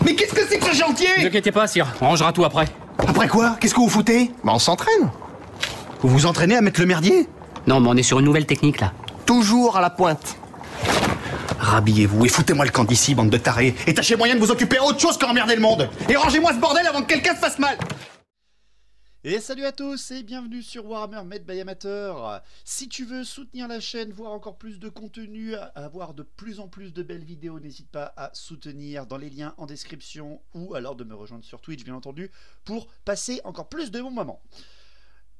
Mais qu'est-ce que c'est que ce chantier? Ne vous inquiétez pas, sire, on rangera tout après. Après quoi? Qu'est-ce que vous foutez? Bah on s'entraîne. Vous vous entraînez à mettre le merdier? Non, mais on est sur une nouvelle technique, là. Toujours à la pointe. Rhabillez-vous et foutez-moi le camp d'ici, bande de tarés. Et tâchez moyen de vous occuper à autre chose qu'emmerder le monde. Et rangez-moi ce bordel avant que quelqu'un se fasse mal. Et salut à tous et bienvenue sur Warhammer Made by Amateur. Si tu veux soutenir la chaîne, voir encore plus de contenu, avoir de plus en plus de belles vidéos, n'hésite pas à soutenir dans les liens en description ou alors de me rejoindre sur Twitch bien entendu pour passer encore plus de bons moments.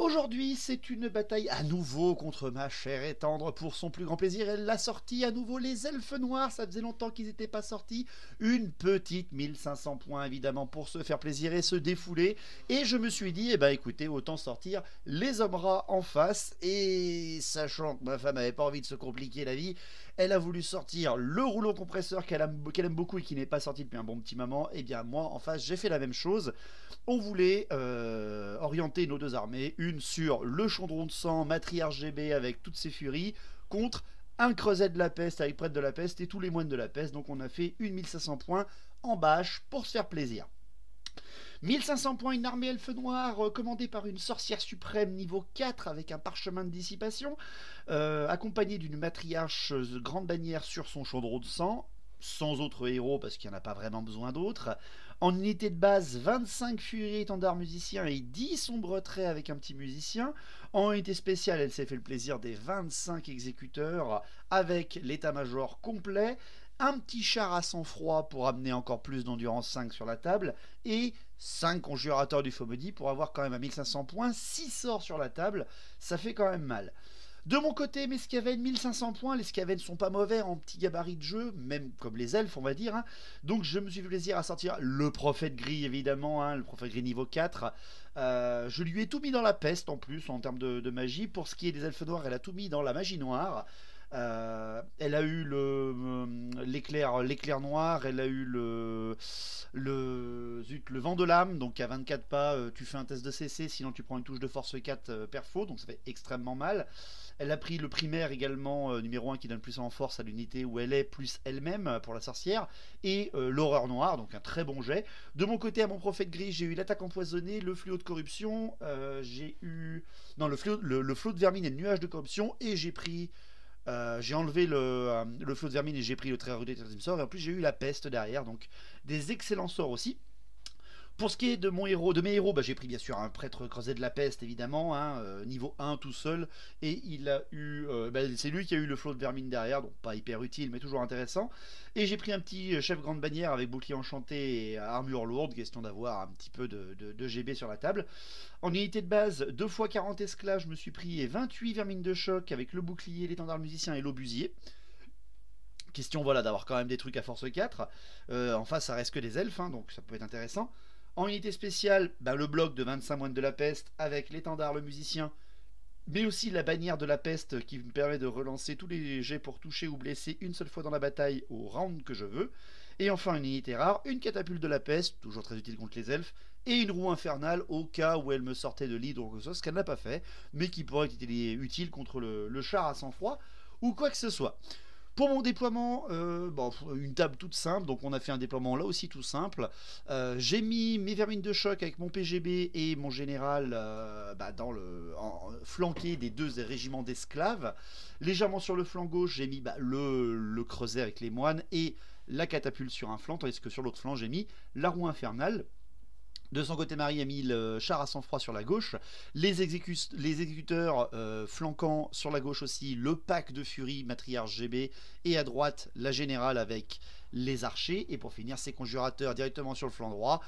Aujourd'hui, c'est une bataille à nouveau contre ma chère et tendre pour son plus grand plaisir. Elle l'a sortie à nouveau, les elfes noirs. Ça faisait longtemps qu'ils n'étaient pas sortis. Une petite 1500 points, évidemment, pour se faire plaisir et se défouler. Et je me suis dit, eh ben écoutez, autant sortir les hommes rats en face. Et sachant que ma femme n'avait pas envie de se compliquer la vie, elle a voulu sortir le rouleau compresseur qu'elle aime beaucoup et qui n'est pas sorti depuis un bon petit moment. Et bien moi, en face, j'ai fait la même chose. On voulait orienter nos deux armées, une sur le chaudron de sang, matriarche GB avec toutes ses furies, contre un creuset de la peste avec prêtre de la peste et tous les moines de la peste. Donc on a fait une 1500 points en bâche pour se faire plaisir. 1500 points, une armée elfe noire commandée par une sorcière suprême niveau 4 avec un parchemin de dissipation, accompagnée d'une matriarche grande bannière sur son chaudron de sang, sans autres héros parce qu'il n'y en a pas vraiment besoin d'autres. En unité de base, 25 furies étendards musiciens et 10 sombres traits avec un petit musicien. En unité spéciale, elle s'est fait le plaisir des 25 exécuteurs avec l'état-major complet. Un petit char à sang-froid pour amener encore plus d'endurance 5 sur la table. Et 5 conjurateurs du faux maudit pour avoir quand même à 1500 points. 6 sorts sur la table, ça fait quand même mal. De mon côté, mes Skaven, 1500 points. Les Skaven sont pas mauvais en petit gabarit de jeu, même comme les elfes, on va dire. Hein. Donc je me suis fait plaisir à sortir le prophète gris, évidemment, hein, le prophète gris niveau 4. Je lui ai tout mis dans la peste, en plus, en termes de magie. Pour ce qui est des elfes noirs, elle a tout mis dans la magie noire. Elle a eu l'éclair noir, elle a eu le vent de l'âme, donc à 24 pas, tu fais un test de CC, sinon tu prends une touche de force 4 perfo, donc ça fait extrêmement mal. Elle a pris le primaire également, numéro 1 qui donne plus en force à l'unité où elle est, plus elle-même pour la sorcière, et l'horreur noire, donc un très bon jet. De mon côté, à mon prophète gris, j'ai eu l'attaque empoisonnée, le fléau de corruption, j'ai eu... Non, le flot de vermine et le nuage de corruption, et j'ai pris... j'ai enlevé le flot de vermine et j'ai pris le très redouté 13e sort, et en plus j'ai eu la peste derrière, donc des excellents sorts aussi. Pour ce qui est de mes héros, bah, j'ai pris bien sûr un prêtre creuset de la peste évidemment, hein, niveau 1 tout seul, et il a eu, c'est lui qui a eu le flot de vermine derrière, donc pas hyper utile mais toujours intéressant. Et j'ai pris un petit chef grande bannière avec bouclier enchanté et armure lourde, question d'avoir un petit peu de GB sur la table. En unité de base, 2 x 40 esclaves, je me suis pris 28 vermines de choc avec le bouclier, l'étendard musicien et l'obusier. Question voilà d'avoir quand même des trucs à force 4. En face ça reste que des elfes, hein, donc ça peut être intéressant. En unité spéciale, le bloc de 25 moines de la peste avec l'étendard, le musicien, mais aussi la bannière de la peste qui me permet de relancer tous les jets pour toucher ou blesser une seule fois dans la bataille au round que je veux. Et enfin une unité rare, une catapulte de la peste, toujours très utile contre les elfes, et une roue infernale au cas où elle me sortait de l'hydre ou quelque chose, ce qu'elle n'a pas fait, mais qui pourrait être utile contre le char à sang-froid ou quoi que ce soit. Pour mon déploiement, une table toute simple, donc on a fait un déploiement là aussi tout simple. J'ai mis mes vermines de choc avec mon PGB et mon général flanqué des deux régiments d'esclaves. Légèrement sur le flanc gauche, j'ai mis le creuset avec les moines et la catapulte sur un flanc, tandis que sur l'autre flanc, j'ai mis la roue infernale. De son côté, Marie a mis le char à sang-froid sur la gauche, les exécuteurs flanquant sur la gauche aussi, le pack de furie matriarche GB, et à droite la générale avec les archers, et pour finir ses conjurateurs directement sur le flanc droit.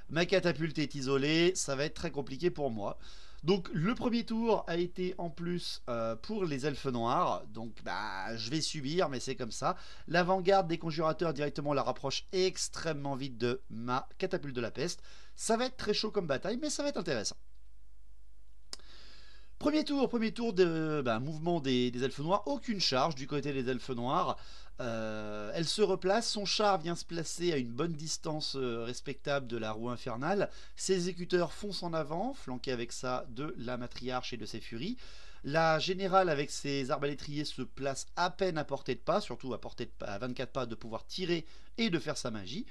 Ma catapulte est isolée, ça va être très compliqué pour moi. Donc le premier tour a été en plus pour les elfes noirs, donc je vais subir, mais c'est comme ça. L'avant-garde des conjurateurs directement la rapproche extrêmement vite de ma catapulte de la peste. Ça va être très chaud comme bataille, mais ça va être intéressant. Premier tour de mouvement des elfes noirs, aucune charge du côté des elfes noirs. Elle se replace, son char vient se placer à une bonne distance respectable de la roue infernale. Ses exécuteurs foncent en avant, flanqués avec ça de la matriarche et de ses furies. La générale avec ses arbalétriers se place à peine à portée de pas, surtout à 24 pas de pouvoir tirer et de faire sa magie.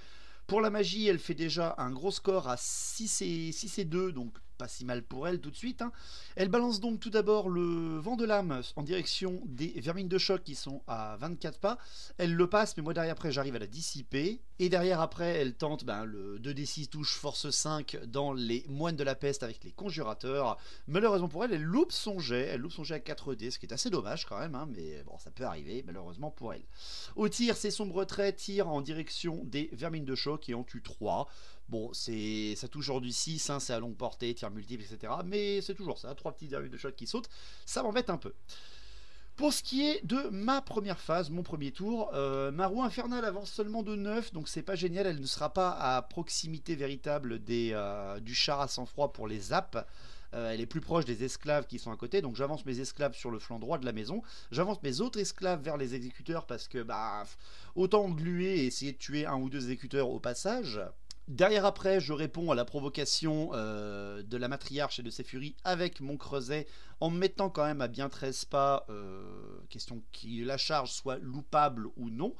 Pour la magie, elle fait déjà un gros score à 6 et 2, donc pas si mal pour elle tout de suite. Hein. Elle balance donc tout d'abord le vent de lame en direction des vermines de choc qui sont à 24 pas. Elle le passe, mais moi derrière après j'arrive à la dissiper. Et derrière après elle tente le 2d6 touche force 5 dans les moines de la peste avec les conjurateurs. Malheureusement pour elle, elle loupe son jet à 4D, ce qui est assez dommage quand même, hein, mais bon ça peut arriver malheureusement pour elle. Au tir, ses sombres traits tirent en direction des vermines de choc et en tuent 3. Bon, ça touche genre du 6, hein, c'est à longue portée, tir multiple, etc. Mais c'est toujours ça, 3 petits vermines de choc qui sautent, ça m'embête un peu. Pour ce qui est de ma première phase, mon premier tour, ma roue infernale avance seulement de 9, donc c'est pas génial, elle ne sera pas à proximité véritable du char à sang-froid pour les zaps. Elle est plus proche des esclaves qui sont à côté, donc j'avance mes esclaves sur le flanc droit de la maison, j'avance mes autres esclaves vers les exécuteurs parce que autant gluer et essayer de tuer un ou deux exécuteurs au passage. Derrière après, je réponds à la provocation de la matriarche et de ses furies avec mon creuset en me mettant quand même à bien 13 pas, question que la charge soit loupable ou non.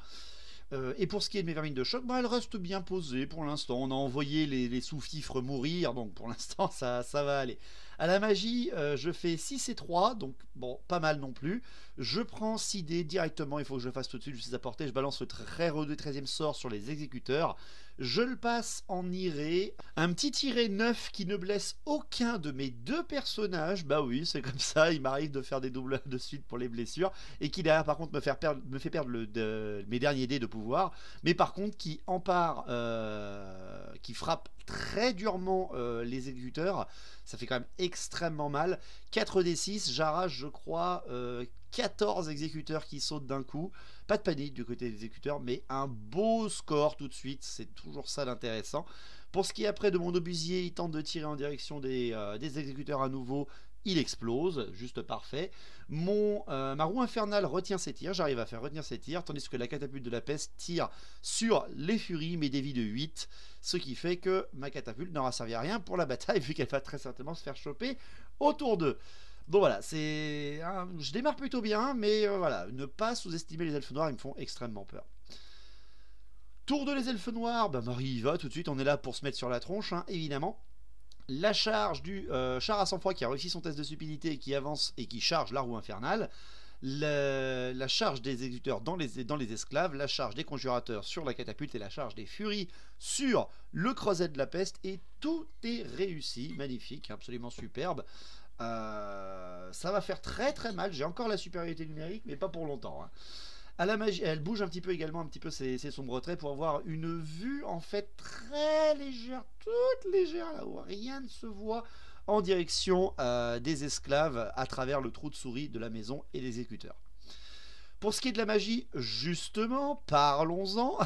Et pour ce qui est de mes vermines de choc, elle reste bien posée pour l'instant. On a envoyé les sous-fifres mourir, donc pour l'instant ça va aller. À la magie, je fais 6 et 3, donc bon, pas mal non plus. Je prends 6 dés directement, il faut que je le fasse tout de suite, je suis à portée. Je balance le très redouté 13e sort sur les exécuteurs. Je le passe en iré. Un petit tiré 9 qui ne blesse aucun de mes deux personnages. Bah oui, c'est comme ça, il m'arrive de faire des doubles de suite pour les blessures. Et qui derrière par contre me fait perdre mes derniers dés de pouvoir. Mais par contre qui empare, qui frappe très durement les exécuteurs. Ça fait quand même extrêmement mal. 4d6, j'arrache je crois 14 exécuteurs qui sautent d'un coup. Pas de panique du côté des exécuteurs, mais un beau score tout de suite. C'est toujours ça d'intéressant. Pour ce qui est après de mon obusier, il tente de tirer en direction des exécuteurs à nouveau. Il explose, juste parfait. Ma roue infernale retient ses tirs, j'arrive à faire retenir ses tirs, tandis que la catapulte de la peste tire sur les furies, mais dévie de 8, ce qui fait que ma catapulte n'aura servi à rien pour la bataille, vu qu'elle va très certainement se faire choper autour d'eux. Donc voilà, je démarre plutôt bien, mais voilà, ne pas sous-estimer les elfes noirs, ils me font extrêmement peur. Tour de les elfes noirs, Marie y va tout de suite, on est là pour se mettre sur la tronche, hein, évidemment. La charge du char à sang-froid qui a réussi son test de stupidité et qui avance et qui charge la roue infernale. La charge des exécuteurs dans les esclaves, la charge des conjurateurs sur la catapulte et la charge des furies sur le creuset de la peste. Et tout est réussi, magnifique, absolument superbe. Ça va faire très très mal, j'ai encore la supériorité numérique mais pas pour longtemps. Hein. À la magie, elle bouge un petit peu également, ses sombres traits pour avoir une vue en fait très légère, toute légère, là où rien ne se voit, en direction des esclaves à travers le trou de souris de la maison et des exécuteurs. Pour ce qui est de la magie, justement, parlons-en.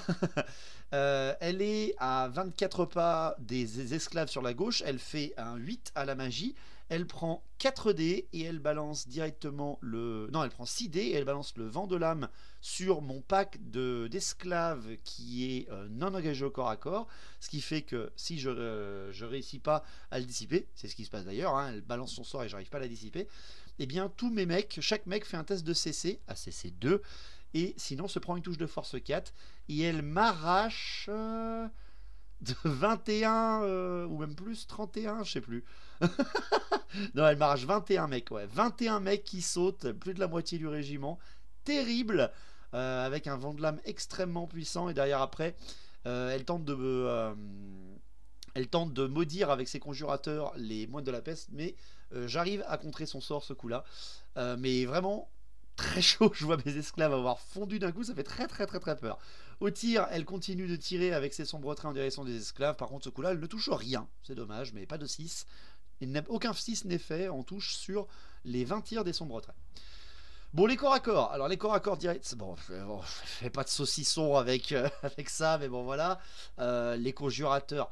Elle est à 24 pas des esclaves sur la gauche, elle fait un 8 à la magie. Elle prend 4 dés et elle balance directement elle prend 6 dés et elle balance le vent de lame sur mon pack d'esclaves qui est non engagé au corps à corps. Ce qui fait que si je réussis pas à le dissiper, c'est ce qui se passe d'ailleurs, hein, elle balance son sort et j'arrive pas à la dissiper, et bien tous mes mecs, chaque mec fait un test de CC, à CC 2, et sinon se prend une touche de force 4, et elle m'arrache... de 21 ou même plus 31, je sais plus. Non, elle m'arrache 21 mecs, ouais. 21 mecs qui sautent, plus de la moitié du régiment. Terrible, avec un vent de lame extrêmement puissant. Et derrière après, elle tente de maudire avec ses conjurateurs les moines de la peste. Mais j'arrive à contrer son sort ce coup-là. Mais vraiment... très chaud, je vois mes esclaves avoir fondu d'un coup, ça fait très très très très peur. Au tir, elle continue de tirer avec ses sombres traits en direction des esclaves, par contre ce coup-là, elle ne touche rien, c'est dommage, mais pas de 6. Aucun 6 n'est fait, on touche sur les 20 tirs des sombres traits. Bon, les corps à corps, alors les corps à corps direct, bon, je fais pas de saucisson avec ça, mais bon voilà, les conjurateurs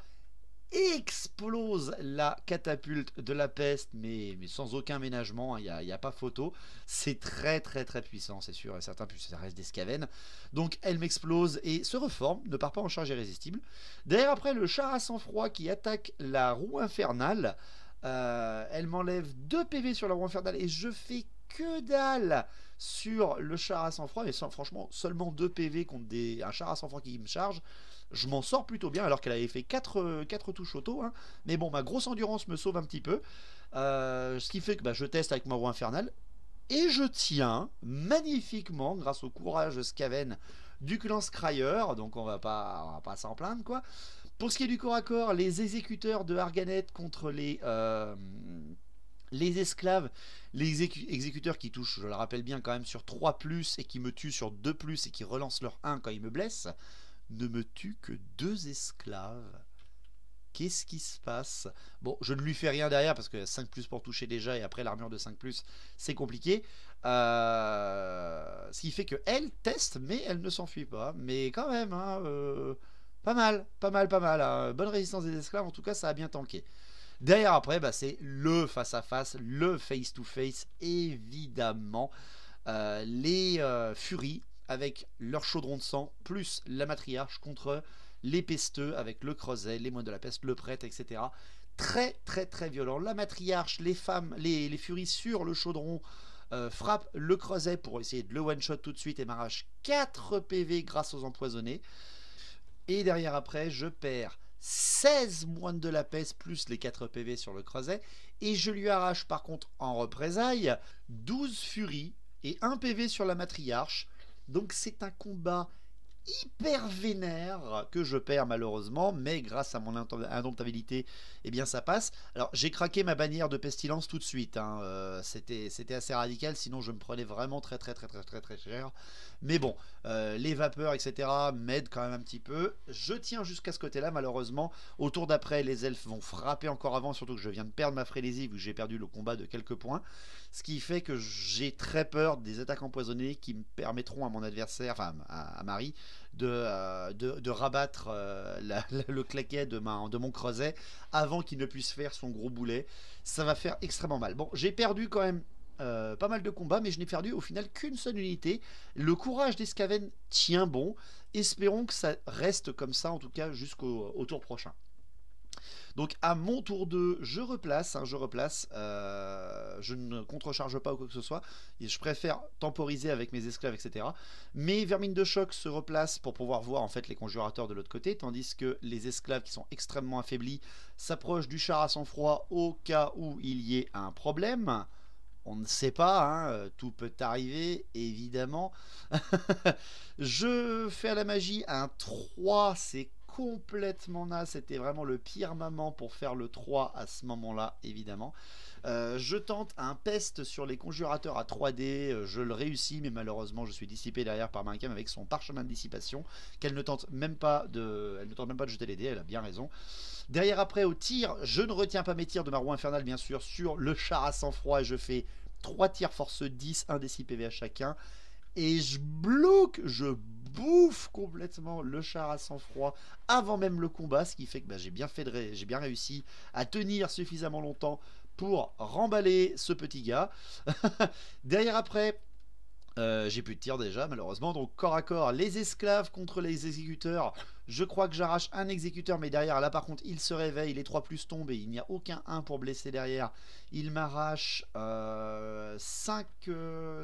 explose la catapulte de la peste, mais sans aucun ménagement, il n'y a pas photo. C'est très très très puissant, c'est sûr et certain, puis ça reste des scavènes. Donc elle m'explose et se reforme, ne part pas en charge irrésistible. Derrière après, le char à sang-froid qui attaque la roue infernale, elle m'enlève 2 PV sur la roue infernale et je fais que dalle sur le char à sang-froid, mais franchement, seulement 2 PV contre un char à sang-froid qui me charge. Je m'en sors plutôt bien, alors qu'elle avait fait 4 touches auto. Hein. Mais bon, ma grosse endurance me sauve un petit peu. Ce qui fait que je teste avec ma roue infernale. Et je tiens magnifiquement, grâce au courage Skaven du clan Scryer. Donc on va pas s'en plaindre, quoi. Pour ce qui est du corps à corps, les exécuteurs de Arganet contre les esclaves, les exécuteurs qui touchent, je le rappelle bien, quand même sur 3+, et qui me tuent sur 2+, et qui relancent leur 1 quand ils me blessent, ne me tuent que 2 esclaves. Qu'est-ce qui se passe? Bon, je ne lui fais rien derrière, parce que 5+ pour toucher déjà, et après l'armure de 5+, c'est compliqué. Ce qui fait qu'elle teste, mais elle ne s'enfuit pas. Mais quand même, hein, pas mal. Hein. Bonne résistance des esclaves, en tout cas, ça a bien tanké. Derrière, après, c'est le face-à-face, le face-to-face, évidemment. Les Furies, avec leur chaudron de sang, plus la matriarche contre les pesteux, avec le creuset, les moines de la peste, le prêtre, etc. Très violent. La matriarche, les femmes, les Furies sur le chaudron, frappe le creuset pour essayer de le one-shot tout de suite et m'arrache 4 PV grâce aux empoisonnés. Et derrière, après, je perds 16 moines de la peste plus les 4 PV sur le creuset. Et je lui arrache par contre en représailles 12 furies et 1 PV sur la matriarche. Donc c'est un combat hyper vénère que je perds malheureusement, mais grâce à mon indomptabilité, eh bien ça passe. Alors j'ai craqué ma bannière de pestilence tout de suite, hein. C'était assez radical, sinon je me prenais vraiment très cher. Mais bon, les vapeurs, etc. m'aident quand même un petit peu. Je tiens jusqu'à ce côté-là, malheureusement. Au tour d'après, les elfes vont frapper encore avant, surtout que je viens de perdre ma frénésie, vu que j'ai perdu le combat de quelques points. Ce qui fait que j'ai très peur des attaques empoisonnées qui me permettront à mon adversaire, enfin à Marie, de rabattre le claquet de mon creuset avant qu'il ne puisse faire son gros boulet. Ça va faire extrêmement mal. Bon, j'ai perdu quand même pas mal de combats, mais je n'ai perdu au final qu'une seule unité. Le courage des Skaven tient bon. Espérons que ça reste comme ça, en tout cas jusqu'au tour prochain. Donc à mon tour 2, je replace, je ne contrecharge pas ou quoi que ce soit, et je préfère temporiser avec mes esclaves, etc. Mes vermines de choc se replacent pour pouvoir voir en fait les conjurateurs de l'autre côté, tandis que les esclaves qui sont extrêmement affaiblis s'approchent du char à sang-froid au cas où il y ait un problème. On ne sait pas, hein, tout peut arriver, évidemment. Je fais à la magie un 3, c'est complètement naze, c'était vraiment le pire moment pour faire le 3 à ce moment-là, évidemment. Je tente un peste sur les conjurateurs à 3D, je le réussis, mais malheureusement je suis dissipé derrière par Mankam avec son parchemin de dissipation, qu'elle ne tente même pas de jeter les dés, elle a bien raison. Derrière après au tir, je ne retiens pas mes tirs de ma roue infernale bien sûr sur le char à sang-froid et je fais 3 tirs force 10, 1 des 6 PV à chacun. Et je bouffe complètement le char à sang-froid avant même le combat, ce qui fait que j'ai bien réussi à tenir suffisamment longtemps pour remballer ce petit gars. Derrière après, j'ai plus de tir déjà malheureusement, donc corps à corps, les esclaves contre les exécuteurs. Je crois que j'arrache un exécuteur, mais derrière là par contre il se réveille, les 3+ tombent et il n'y a aucun 1 pour blesser derrière. Il m'arrache 5,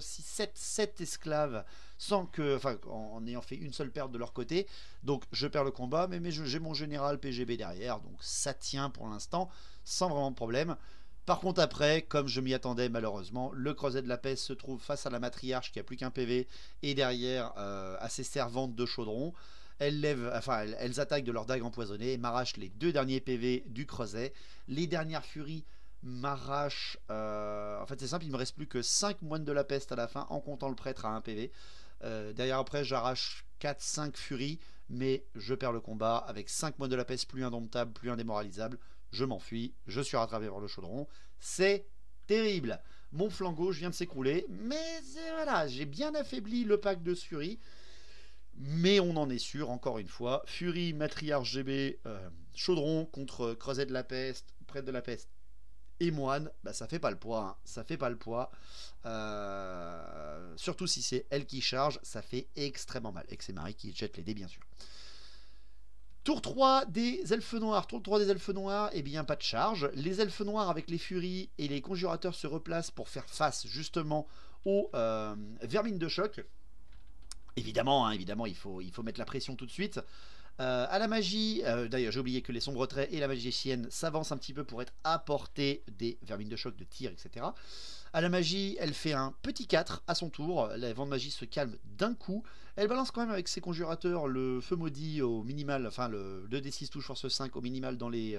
6, 7 esclaves en ayant fait une seule perte de leur côté. Donc je perds le combat, mais j'ai mon général PGB derrière, donc ça tient pour l'instant sans vraiment de problème. Par contre après, comme je m'y attendais malheureusement, le creuset de la peste se trouve face à la matriarche qui a plus qu'un PV et derrière à ses servantes de chaudron. Elles attaquent de leur dague empoisonnée et m'arrachent les 2 derniers PV du creuset. Les dernières furies m'arrachent... en fait c'est simple, il me reste plus que 5 moines de la peste à la fin en comptant le prêtre à 1 PV. Derrière après j'arrache 4-5 furies, mais je perds le combat avec 5 moines de la peste plus indomptables, plus indémoralisables. Je m'enfuis, je suis rattrapé par le chaudron. C'est terrible. Mon flanc gauche vient de s'écrouler, mais voilà, j'ai bien affaibli le pack de Fury. Mais on en est sûr, encore une fois. Fury, matriarche GB, chaudron contre creuset de la peste, prêtre de la peste et moine, ça fait pas le poids, hein. Ça fait pas le poids. Surtout si c'est elle qui charge, ça fait extrêmement mal. Et que c'est Marie qui jette les dés, bien sûr. Tour 3 des elfes noirs. Tour 3 des elfes noirs, eh bien pas de charge. Les elfes noirs avec les furies et les conjurateurs se replacent pour faire face justement aux vermines de choc. Évidemment, hein, évidemment, il faut mettre la pression tout de suite. À la magie, d'ailleurs j'ai oublié que les sombres traits et la magicienne s'avancent un petit peu pour être à portée des vermines de choc, de tir, etc. À la magie, elle fait un petit 4 à son tour, la vent de magie se calme d'un coup, elle balance quand même avec ses conjurateurs le feu maudit au minimal, enfin le 2d6 touche force 5 au minimal dans les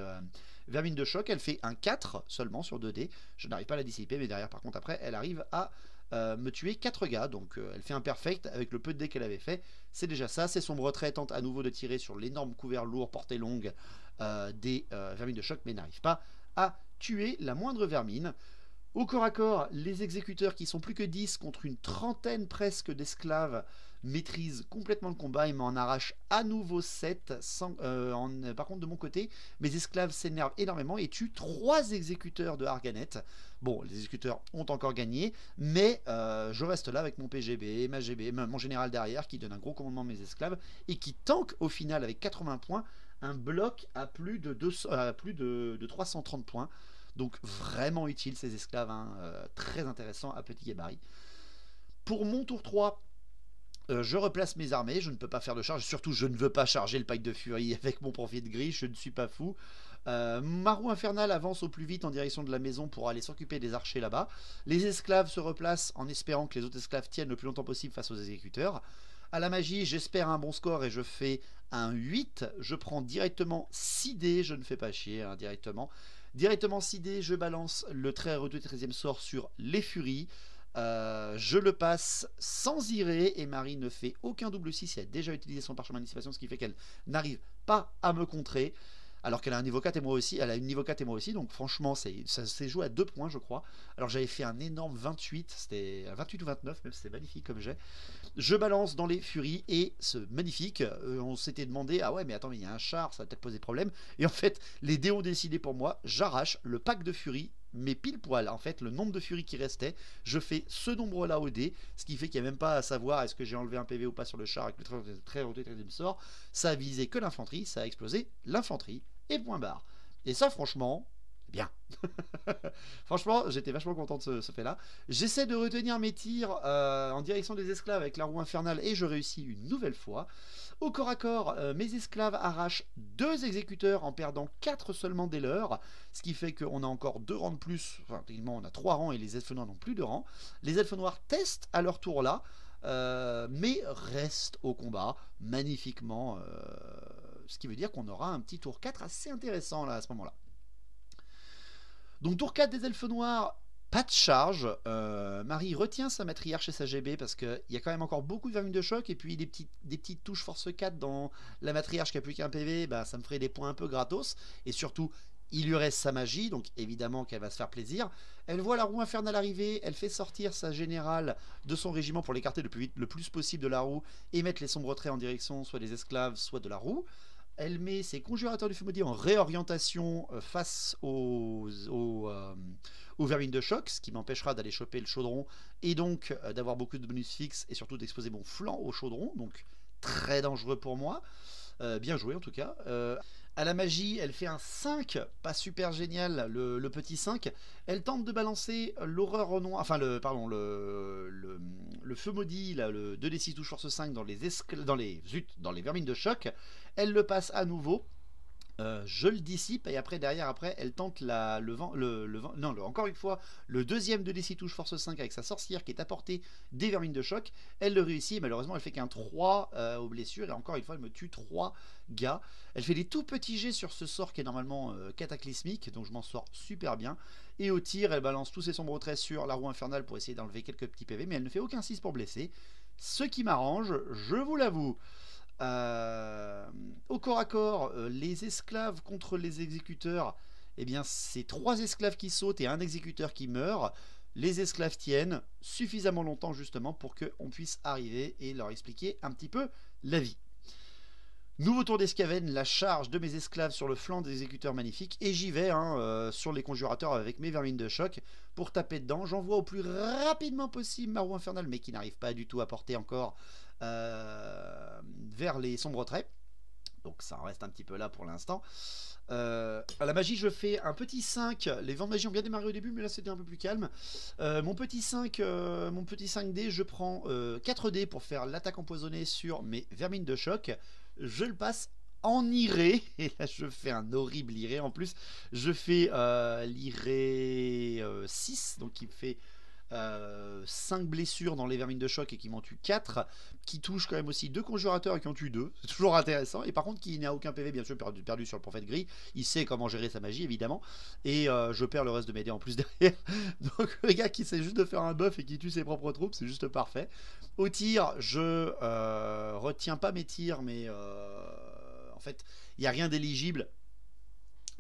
vermines de choc, elle fait un 4 seulement sur 2d, je n'arrive pas à la dissiper, mais derrière par contre après elle arrive à me tuer 4 gars, donc elle fait un perfect avec le peu de dés qu'elle avait fait, c'est déjà ça. C'est son retrait, tente à nouveau de tirer sur l'énorme couvert lourd portée longue des vermines de choc, mais n'arrive pas à tuer la moindre vermine. Au corps à corps, les exécuteurs qui sont plus que 10 contre une trentaine presque d'esclaves maîtrisent complètement le combat et m'en arrachent à nouveau 7. Par contre de mon côté, mes esclaves s'énervent énormément et tuent 3 exécuteurs de Harganet. Bon, les exécuteurs ont encore gagné, mais je reste là avec mon PGB, ma GB, mon général derrière qui donne un gros commandement à mes esclaves et qui tank au final avec 80 points un bloc à plus de 330 points. Donc vraiment utile ces esclaves, hein, très intéressant à petit gabarit. Pour mon tour 3, je replace mes armées, je ne peux pas faire de charge, surtout je ne veux pas charger le pack de furie avec mon profit de gris, je ne suis pas fou. Ma roue infernale avance au plus vite en direction de la maison pour aller s'occuper des archers là-bas. Les esclaves se replacent en espérant que les autres esclaves tiennent le plus longtemps possible face aux exécuteurs. À la magie, j'espère un bon score et je fais un 8. Je prends directement 6 dés, je ne fais pas chier hein, directement. Directement 6 dés, je balance le très redouté 13e sort sur les furies. Je le passe sans irer et Marie ne fait aucun double 6. Elle a déjà utilisé son parchemin d'anticipation, ce qui fait qu'elle n'arrive pas à me contrer. Alors qu'elle a un niveau 4 et moi aussi, elle a une niveau 4 et moi aussi, donc franchement ça s'est joué à 2 points je crois. Alors j'avais fait un énorme 28, c'était 28 ou 29 même, c'était magnifique comme jet. Je balance dans les furies et ce magnifique, on s'était demandé, ah ouais mais attends mais il y a un char, ça va peut-être poser problème. Et en fait les dés ont décidé pour moi, j'arrache le pack de furies, mais pile poil, en fait le nombre de furies qui restait, je fais ce nombre là au dé, ce qui fait qu'il n'y a même pas à savoir est-ce que j'ai enlevé un PV ou pas sur le char avec le très redouté 13e sort, ça a visé que l'infanterie, ça a explosé l'infanterie, et point barre. Et ça franchement, bien. Franchement, j'étais vachement content de ce fait là. J'essaie de retenir mes tirs en direction des esclaves avec la roue infernale et je réussis une nouvelle fois. Au corps à corps, mes esclaves arrachent 2 exécuteurs en perdant 4 seulement des leurs, ce qui fait qu'on a encore 2 rangs de plus, enfin techniquement on a 3 rangs et les elfes noirs n'ont plus de rangs. Les elfes noirs testent à leur tour là, mais restent au combat magnifiquement, ce qui veut dire qu'on aura un petit tour 4 assez intéressant là à ce moment là. Donc tour 4 des elfes noirs, pas de charge, Marie retient sa matriarche et sa GB parce qu'il y a quand même encore beaucoup de vermines de choc et puis des petites touches force 4 dans la matriarche qui a plus qu'un PV, bah, ça me ferait des points un peu gratos et surtout il lui reste sa magie, donc évidemment qu'elle va se faire plaisir. Elle voit la roue infernale arriver, elle fait sortir sa générale de son régiment pour l'écarter le plus possible de la roue et mettre les sombres traits en direction soit des esclaves soit de la roue. Elle met ses conjurateurs du feu maudit en réorientation face aux vermines de choc, ce qui m'empêchera d'aller choper le chaudron et donc d'avoir beaucoup de bonus fixes et surtout d'exposer mon flanc au chaudron, donc très dangereux pour moi. Bien joué en tout cas. À la magie, elle fait un 5, pas super génial, le petit 5. Elle tente de balancer l'horreur au noir, enfin le feu maudit, là, le 2d6 touche force 5 dans les vermines de choc. Elle le passe à nouveau. Je le dissipe et après derrière elle tente encore une fois le deuxième de DC touche force 5 avec sa sorcière qui est à portée des vermines de choc. Elle le réussit et malheureusement elle fait qu'un 3 aux blessures et encore une fois elle me tue 3 gars. Elle fait des tout petits jets sur ce sort qui est normalement cataclysmique, donc je m'en sors super bien. Et au tir elle balance tous ses sombres traits sur la roue infernale pour essayer d'enlever quelques petits PV, mais elle ne fait aucun 6 pour blesser, ce qui m'arrange, je vous l'avoue. Au corps à corps, les esclaves contre les exécuteurs, eh bien c'est 3 esclaves qui sautent et un exécuteur qui meurt. Les esclaves tiennent suffisamment longtemps justement pour qu'on puisse arriver et leur expliquer un petit peu la vie. Nouveau tour d'escavenne, la charge de mes esclaves sur le flanc des exécuteurs magnifiques et j'y vais sur les conjurateurs avec mes vermines de choc pour taper dedans. J'envoie au plus rapidement possible ma roue infernale mais qui n'arrive pas du tout à porter encore vers les sombres traits. donc ça en reste un petit peu là pour l'instant. À la magie, je fais un petit 5. Les vents de magie ont bien démarré au début, mais là c'était un peu plus calme. Mon petit 5D, je prends 4 dés pour faire l'attaque empoisonnée sur mes vermines de choc. Je le passe en iré, et là je fais un horrible iré en plus. Je fais l'iré 6, donc qui me fait 5 blessures dans les vermines de choc et qui m'en tue 4, qui touche quand même aussi 2 conjurateurs et qui en tue 2, c'est toujours intéressant, et par contre qui n'a aucun PV bien sûr perdu sur le prophète gris, il sait comment gérer sa magie évidemment, et je perds le reste de mes dés en plus derrière, donc le gars qui sait juste de faire un buff et qui tue ses propres troupes, c'est juste parfait. Au tir, je retiens pas mes tirs, mais en fait il n'y a rien d'éligible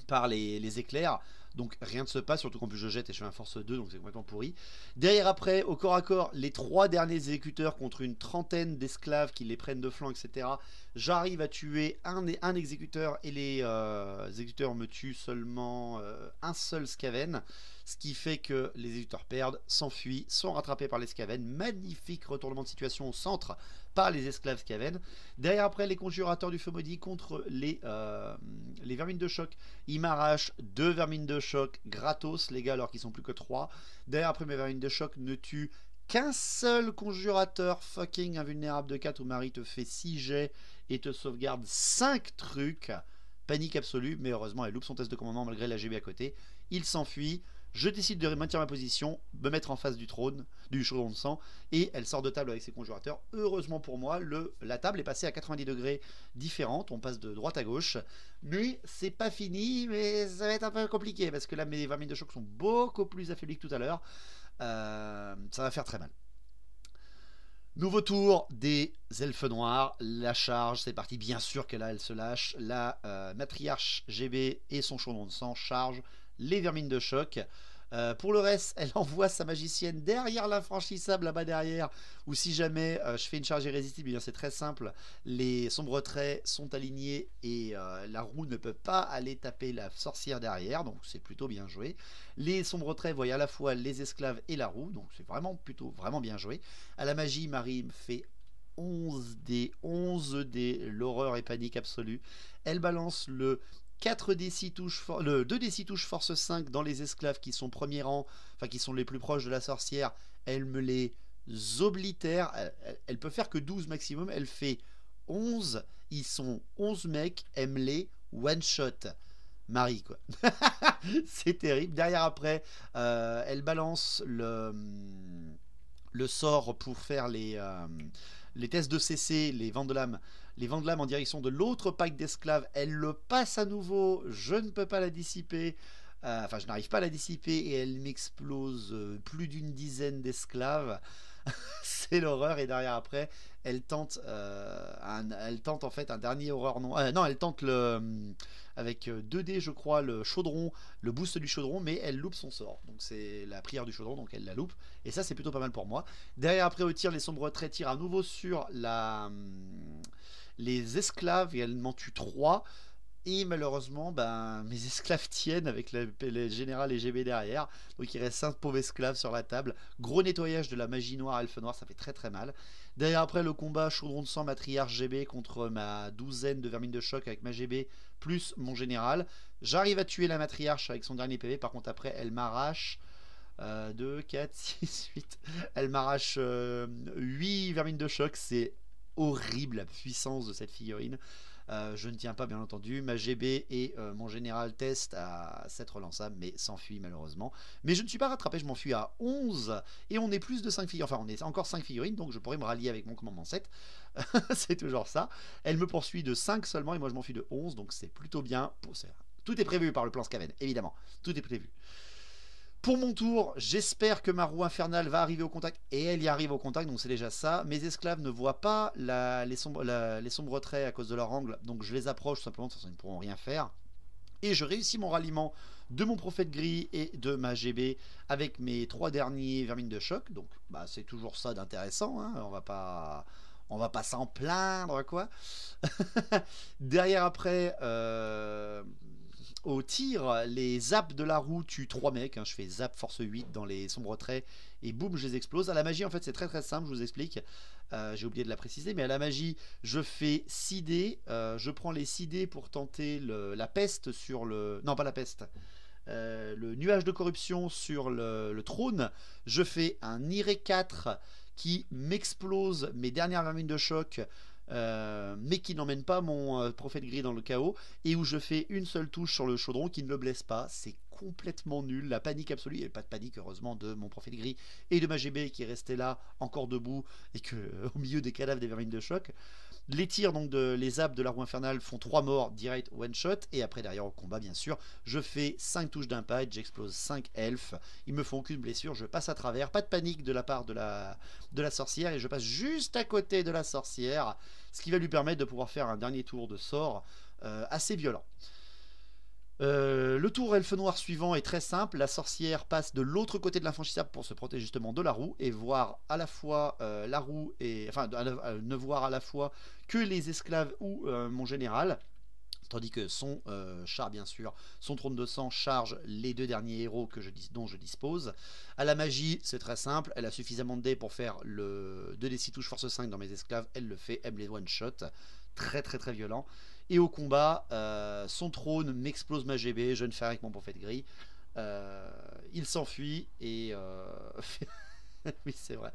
par les éclairs, donc rien ne se passe, surtout qu'en plus je jette et je fais un force 2, donc c'est complètement pourri. Derrière après, au corps à corps, les 3 derniers exécuteurs contre une trentaine d'esclaves qui les prennent de flanc, etc. J'arrive à tuer un exécuteur et les exécuteurs me tuent seulement un seul Skaven, ce qui fait que les exécuteurs perdent, s'enfuient, sont rattrapés par les Skaven. Magnifique retournement de situation au centre par les esclaves Skaven. Derrière après, les conjurateurs du feu maudit contre les vermines de choc. Ils m'arrachent 2 vermines de choc gratos, les gars, alors qu'ils sont plus que 3. Derrière après, mes vermines de choc ne tuent qu'un seul conjurateur fucking invulnérable de 4 où Marie te fait 6 jets et te sauvegarde 5 trucs. Panique absolue, mais heureusement elle loupe son test de commandement malgré la GB à côté. Il s'enfuit. Je décide de maintenir ma position, me mettre en face du trône, du chaudron de sang, et elle sort de table avec ses conjurateurs. Heureusement pour moi, la table est passée à 90 degrés différentes, on passe de droite à gauche, mais c'est pas fini, mais ça va être un peu compliqué, parce que là mes vermines de choc sont beaucoup plus affaiblies que tout à l'heure, ça va faire très mal. Nouveau tour des elfes noirs, la charge, c'est parti, bien sûr que là elle se lâche, la matriarche GB et son chaudron de sang chargent les vermines de choc. Pour le reste, elle envoie sa magicienne derrière l'infranchissable là-bas derrière, ou si jamais je fais une charge irrésistible, c'est très simple, les sombres traits sont alignés et la roue ne peut pas aller taper la sorcière derrière, donc c'est plutôt bien joué. Les sombres traits voient à la fois les esclaves et la roue, donc c'est vraiment bien joué. À la magie, Marie me fait 11 dés, l'horreur et panique absolue. Elle balance le 4d6 touches, le 2d6 touches force 5 dans les esclaves qui sont premier rang, enfin qui sont les plus proches de la sorcière. Elle me les oblitère. Elle peut faire que 12 maximum. Elle fait 11. Ils sont 11 mecs. Elle me les one shot. Marie quoi. C'est terrible. Derrière après, elle balance le sort pour faire les tests de CC, les vents de l'âme. Les vents de l'âme en direction de l'autre pack d'esclaves, elle le passe à nouveau, je ne peux pas la dissiper, enfin je n'arrive pas à la dissiper et elle m'explose plus d'une dizaine d'esclaves. C'est l'horreur. Et derrière après, elle tente en fait un dernier horreur non, non, elle tente avec 2 dés je crois le chaudron, le boost du chaudron, mais elle loupe son sort, donc c'est la prière du chaudron, donc elle la loupe, et ça c'est plutôt pas mal pour moi. Derrière après au tir, les sombres traits tirent à nouveau sur les esclaves et elle m'en tue 3. Et malheureusement, mes esclaves tiennent avec les générales et GB derrière. Donc il reste 5 pauvres esclaves sur la table. Gros nettoyage de la magie noire, elfe noir, ça fait très très mal. Derrière après le combat, chaudron de sang, matriarche GB contre ma douzaine de vermines de choc avec ma GB plus mon général. J'arrive à tuer la matriarche avec son dernier PV. Par contre après, elle m'arrache 2, 4, 6, 8. Elle m'arrache 8 vermines de choc. C'est horrible la puissance de cette figurine. Je ne tiens pas bien entendu, ma GB et mon général test à 7 relançables mais s'enfuit malheureusement. Mais je ne suis pas rattrapé, je m'enfuis à 11 et on est plus de 5 figurines, enfin on est encore 5 figurines, donc je pourrais me rallier avec mon commandement 7. C'est toujours ça. Elle me poursuit de 5 seulement et moi je m'enfuis de 11, donc c'est plutôt bien. Tout est prévu par le plan Skaven, évidemment, tout est prévu. Pour mon tour, j'espère que ma roue infernale va arriver au contact, et elle y arrive au contact, donc c'est déjà ça. Mes esclaves ne voient pas les sombres traits à cause de leur angle, donc je les approche tout simplement, de toute façon ils ne pourront rien faire. Et je réussis mon ralliement de mon prophète gris et de ma GB avec mes 3 derniers vermines de choc, donc c'est toujours ça d'intéressant, hein. On va pas s'en plaindre quoi. Derrière après... au tir, les zaps de la roue tuent 3 mecs, hein. Je fais zap force 8 dans les sombres traits et boum, je les explose. À la magie en fait c'est très très simple, je vous explique. J'ai oublié de la préciser, mais à la magie, je fais 6 dés. Je prends les 6 dés pour tenter la peste sur le... Non, pas la peste. Le nuage de corruption sur le trône. Je fais un Iré 4 qui m'explose mes dernières vermines de choc, mais qui n'emmène pas mon prophète gris dans le chaos, et où je fais une seule touche sur le chaudron qui ne le blesse pas. C'est complètement nul, la panique absolue. Il n'y avait pas de panique heureusement de mon prophète gris et de ma GB qui est resté là encore debout et que au milieu des cadavres des vermines de choc. Les tirs donc les zaps de la roue infernale font 3 morts direct one shot, et après derrière au combat bien sûr je fais 5 touches d'impact, j'explose 5 elfes, ils me font aucune blessure, je passe à travers, pas de panique de la part de la sorcière, et je passe juste à côté de la sorcière, ce qui va lui permettre de pouvoir faire un dernier tour de sort assez violent. Le tour elfe noir suivant est très simple. La sorcière passe de l'autre côté de l'infranchissable pour se protéger justement de la roue et voir à la fois la roue et enfin ne voir à la fois que les esclaves ou mon général. Tandis que son char, bien sûr, son trône de sang charge les 2 derniers héros dont je dispose. À la magie, c'est très simple. Elle a suffisamment de dés pour faire le 2d6 touches force 5 dans mes esclaves. Elle le fait, elle me les one-shot. Très très très violent. Et au combat, son trône m'explose ma GB. Je ne fais rien avec mon prophète gris. Il s'enfuit et... oui, c'est vrai.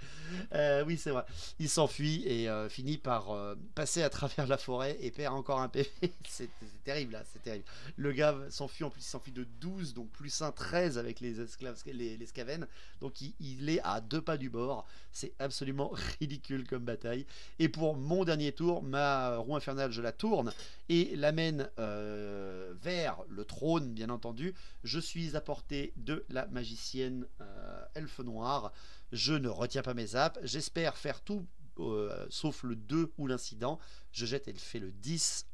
Oui, c'est vrai. Il s'enfuit et finit par passer à travers la forêt et perd encore un PV. C'est terrible, là, c'est terrible. Le gars s'enfuit, en plus il s'enfuit de 12, donc plus 1, 13 avec les esclaves, les Skaven. Donc il est à 2 pas du bord. C'est absolument ridicule comme bataille. Et pour mon dernier tour, ma roue infernale, je la tourne et l'amène vers le trône, bien entendu. Je suis à portée de la magicienne elfe noire. Je ne retiens pas mes zaps. J'espère faire tout sauf le 2 ou l'incident. Je jette, elle fait le 10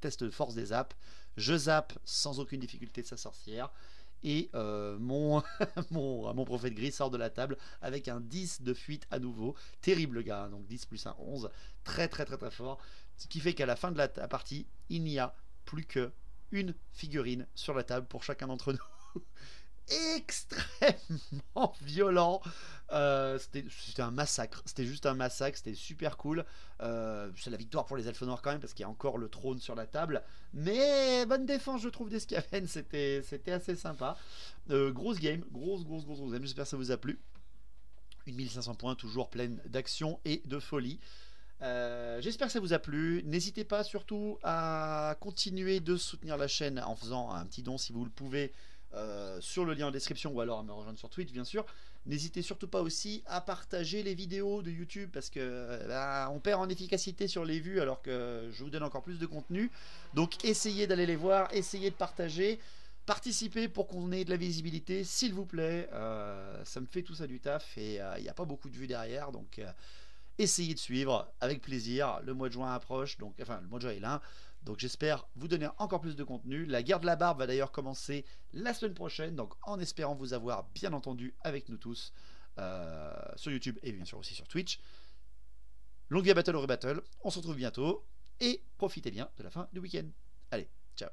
test de force des zaps. Je zappe sans aucune difficulté sa sorcière. Et mon prophète gris sort de la table avec un 10 de fuite à nouveau. Terrible gars, donc 10 plus 1, 11. Très très très très fort. Ce qui fait qu'à la fin de la partie, il n'y a plus que une figurine sur la table pour chacun d'entre nous. Extrêmement violent. C'était un massacre. C'était juste un massacre. C'était super cool. C'est la victoire pour les elfes noirs quand même parce qu'il y a encore le trône sur la table. Mais bonne défense, je trouve, des Skaven. C'était assez sympa. Grosse game. Grosse game. J'espère que ça vous a plu. 1500 points, toujours pleine d'action et de folie. J'espère que ça vous a plu. N'hésitez pas surtout à continuer de soutenir la chaîne en faisant un petit don si vous le pouvez. Sur le lien en description ou alors à me rejoindre sur Twitch bien sûr. N'hésitez surtout pas aussi à partager les vidéos de YouTube parce que on perd en efficacité sur les vues alors que je vous donne encore plus de contenu. Donc essayez d'aller les voir, essayez de partager, participez pour qu'on ait de la visibilité s'il vous plaît. Ça me fait tout ça du taf et il n'y a pas beaucoup de vues derrière, donc essayez de suivre avec plaisir. Le mois de juin approche, donc enfin le mois de juin est là. Donc j'espère vous donner encore plus de contenu. La guerre de la barbe va d'ailleurs commencer la semaine prochaine. Donc en espérant vous avoir bien entendu avec nous tous sur YouTube et bien sûr aussi sur Twitch. Longue vie à Battle au Battle. On se retrouve bientôt. Et profitez bien de la fin du week-end. Allez, ciao.